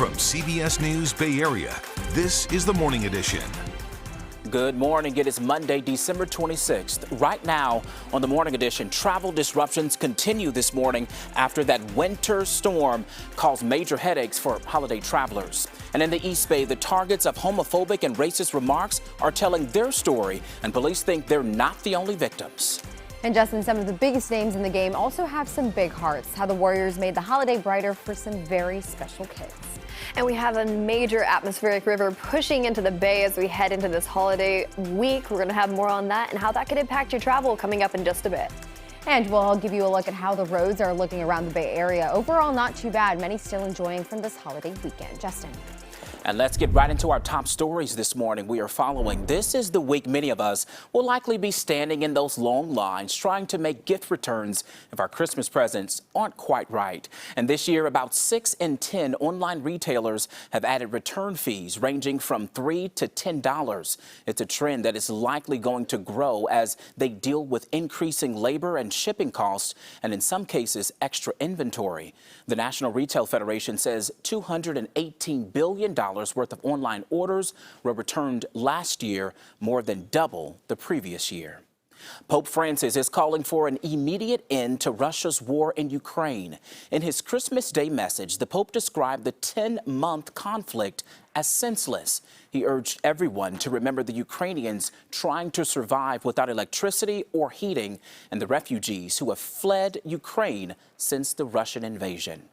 From CBS News Bay Area, this is the Morning Edition. Good morning. It is Monday, December 26th. Right now on the Morning Edition, travel disruptions continue this morning after that winter storm caused major headaches for holiday travelers. And in the East Bay, the targets of homophobic and racist remarks are telling their story, and police think they're not the only victims. And Justin, some of the biggest names in the game also have some big hearts. How the Warriors made the holiday brighter for some very special kids. And we have a major atmospheric river pushing into the Bay as we head into this holiday week. We're going to have more on that and how that could impact your travel coming up in just a bit. And we'll give you a look at how the roads are looking around the Bay Area. Overall, not too bad. Many still enjoying from this holiday weekend. Justin. And let's get right into our top stories this morning. We are following. This is the week many of us will likely be standing in those long lines trying to make gift returns if our Christmas presents aren't quite right. And this year, about 6 in 10 online retailers have added return fees ranging from $3 to $10. It's a trend that is likely going to grow as they deal with increasing labor and shipping costs, and in some cases, extra inventory. The National Retail Federation says $218 billion worth of online orders were returned last year, more than double the previous year. Pope Francis is calling for an immediate end to Russia's war in Ukraine. In his Christmas Day message, the Pope described the 10-month conflict as senseless. He urged everyone to remember the Ukrainians trying to survive without electricity or heating and the refugees who have fled Ukraine since the Russian invasion.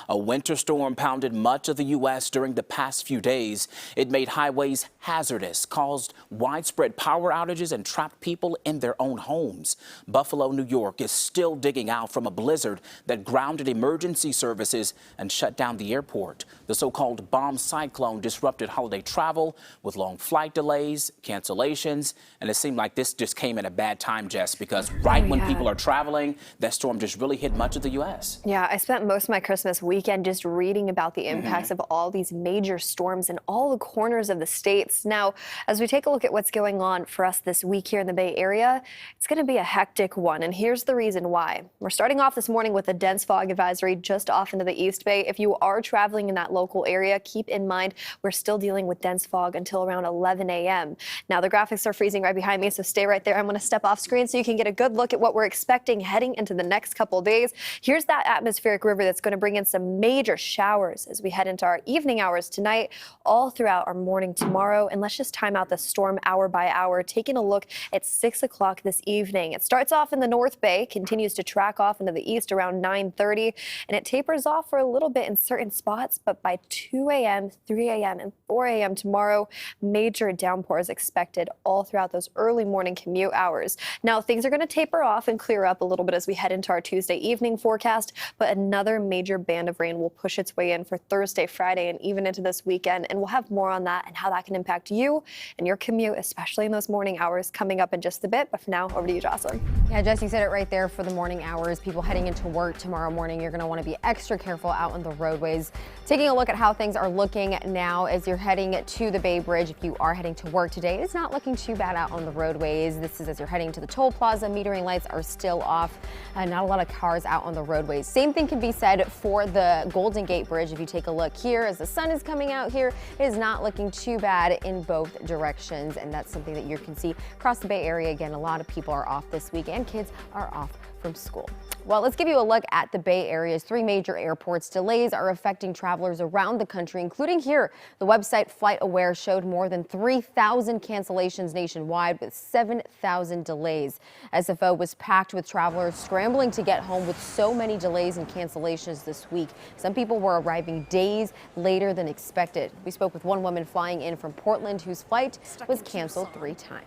A winter storm pounded much of the U.S. during the past few days. It made highways hazardous, caused widespread power outages, and trapped people in their own homes. Buffalo, New York is still digging out from a blizzard that grounded emergency services and shut down the airport. The so-called bomb cyclone disrupted holiday travel with long flight delays, cancellations, and it seemed like this just came at a bad time, Jess, because when people are traveling, that storm just really hit much of the U.S. Yeah, I spent most of my Christmas weekend just reading about the impacts of all these major storms in all the corners of the states. Now, as we take a look at what's going on for us this week here in the Bay Area, it's going to be a hectic one, and here's the reason why. We're starting off this morning with a dense fog advisory just off into the East Bay. If you are traveling in that local area, keep in mind we're still dealing with dense fog until around 11 a.m. Now, the graphics are freezing right behind me, so stay right there. I'm going to step off screen so you can get a good look at what we're expecting heading into the next couple days. Here's that atmospheric river that's going to bring in some major showers as we head into our evening hours tonight, all throughout our morning tomorrow. And let's just time out the storm hour by hour, taking a look at 6 o'clock this evening. It starts off in the North Bay, continues to track off into the east around 9:30, and it tapers off for a little bit in certain spots. But by 2 a.m., 3 a.m., and 4 a.m. tomorrow, major downpours expected all throughout those early morning commute hours. Now, things are going to taper off and clear up a little bit as we head into our Tuesday evening forecast, but another major band of rain will push its way in for Thursday, Friday, and even into this weekend. And we'll have more on that and how that can impact you and your commute, especially in those morning hours, coming up in just a bit. But for now, over to you, Jocelyn. Yeah, Jess, you said it right there for the morning hours. People heading into work tomorrow morning, you're going to want to be extra careful out on the roadways. Taking a look at how things are looking now as you're heading to the Bay Bridge. If you are heading to work today, it's not looking too bad out on the roadways. This is as you're heading to the toll plaza. Metering lights are still off. Not a lot of cars out on the roadways. Same thing can be said for the Golden Gate Bridge. If you take a look here as the sun is coming out here, it is not looking too bad in both directions, and that's something that you can see across the Bay Area. Again, a lot of people are off this week and kids are off from school. Well, let's give you a look at the Bay Area's 3 major airports. Delays are affecting travelers around the country, including here. The website FlightAware showed more than 3,000 cancellations nationwide with 7,000 delays. SFO was packed with travelers scrambling to get home with so many delays and cancellations this week. Some people were arriving days later than expected. We spoke with one woman flying in from Portland whose flight was canceled 3 times.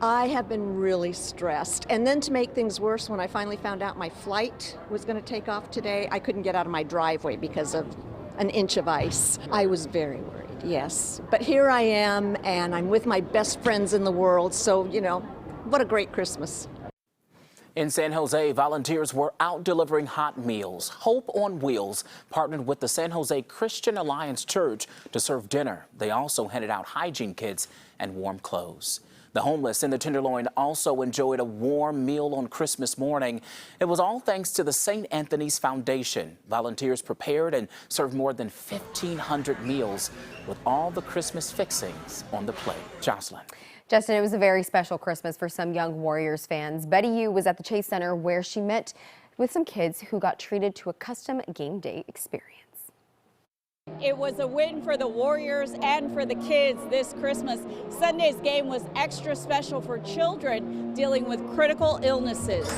I have been really stressed. And then to make things worse, when I finally found out my flight was going to take off today, I couldn't get out of my driveway because of an inch of ice. I was very worried, yes. But here I am, and I'm with my best friends in the world, so, you know, what a great Christmas. In San Jose, volunteers were out delivering hot meals. Hope on Wheels partnered with the San Jose Christian Alliance Church to serve dinner. They also handed out hygiene kits and warm clothes. The homeless in the Tenderloin also enjoyed a warm meal on Christmas morning. It was all thanks to the St. Anthony's Foundation. Volunteers prepared and served more than 1,500 meals with all the Christmas fixings on the plate. Jocelyn. Justin, it was a very special Christmas for some young Warriors fans. Betty Yu was at the Chase Center where she met with some kids who got treated to a custom game day experience. It was a win for the Warriors and for the kids this Christmas. Sunday's game was extra special for children dealing with critical illnesses.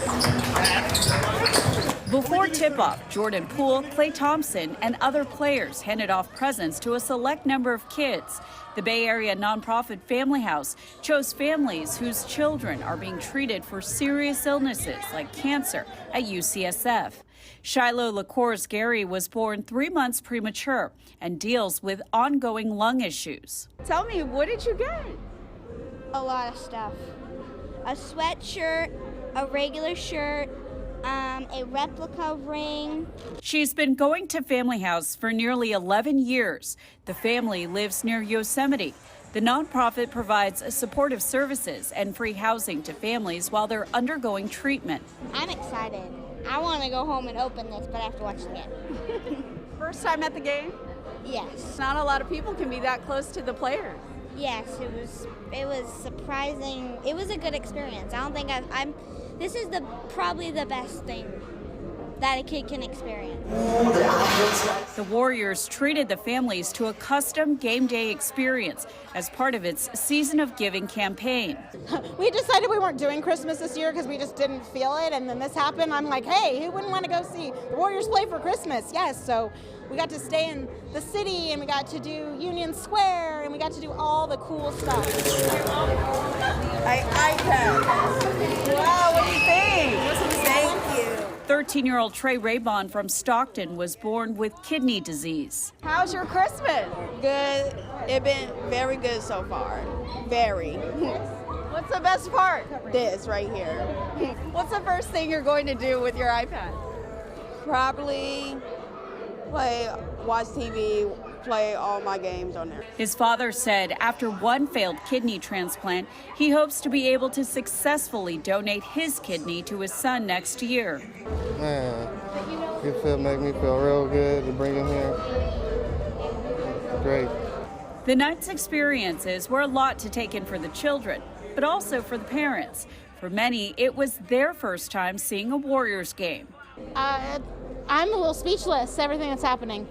Before tip-off, Jordan Poole, Clay Thompson, and other players handed off presents to a select number of kids. The Bay Area nonprofit Family House chose families whose children are being treated for serious illnesses like cancer at UCSF. Shiloh LaCourse Gary was born 3 months premature and deals with ongoing lung issues. Tell me, what did you get? A lot of stuff. A sweatshirt, a regular shirt, a replica ring. She's been going to Family House for nearly 11 years. The family lives near Yosemite. The nonprofit provides supportive services and free housing to families while they're undergoing treatment. I'm excited. I want to go home and open this, but I have to watch the game. First time at the game? Yes. Not a lot of people can be that close to the players. Yes, it was surprising. It was a good experience. I don't think this is probably the best thing that a kid can experience. The Warriors treated the families to a custom game day experience as part of its Season of Giving campaign. We decided we weren't doing Christmas this year because we just didn't feel it, and then this happened. I'm like, hey, who wouldn't want to go see the Warriors play for Christmas? Yes, so we got to stay in the city, and we got to do Union Square, and we got to do all the cool stuff. iPad. Wow, what do you think? Thank you. 13-year-old Trey Raybon from Stockton was born with kidney disease. How's your Christmas? Good. It's been very good so far. Very. What's the best part? This right here. What's the first thing you're going to do with your iPad? Probably watch TV, play all my games on there. His father said after one failed kidney transplant, he hopes to be able to successfully donate his kidney to his son next year. Man, it make me feel real good to bring him here. Great. The night's experiences were a lot to take in for the children, but also for the parents. For many, it was their first time seeing a Warriors game. I'm a little speechless, everything that's happening.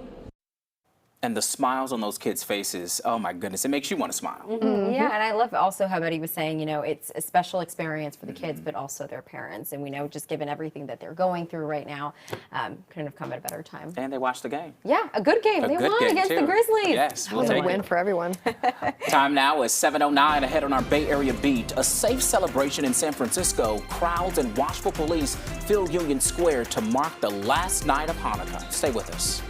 And the smiles on those kids' faces, oh my goodness, it makes you want to smile. Yeah, and I love also how Betty was saying, you know, it's a special experience for the kids, but also their parents. And we know just given everything that they're going through right now, couldn't have come at a better time. And they watched the game. Yeah, a good game. They won against the Grizzlies. Yes, we'll That was take a win it. for everyone. Time now is 7:09 ahead on our Bay Area beat. A safe celebration in San Francisco. Crowds and watchful police fill Union Square to mark the last night of Hanukkah. Stay with us.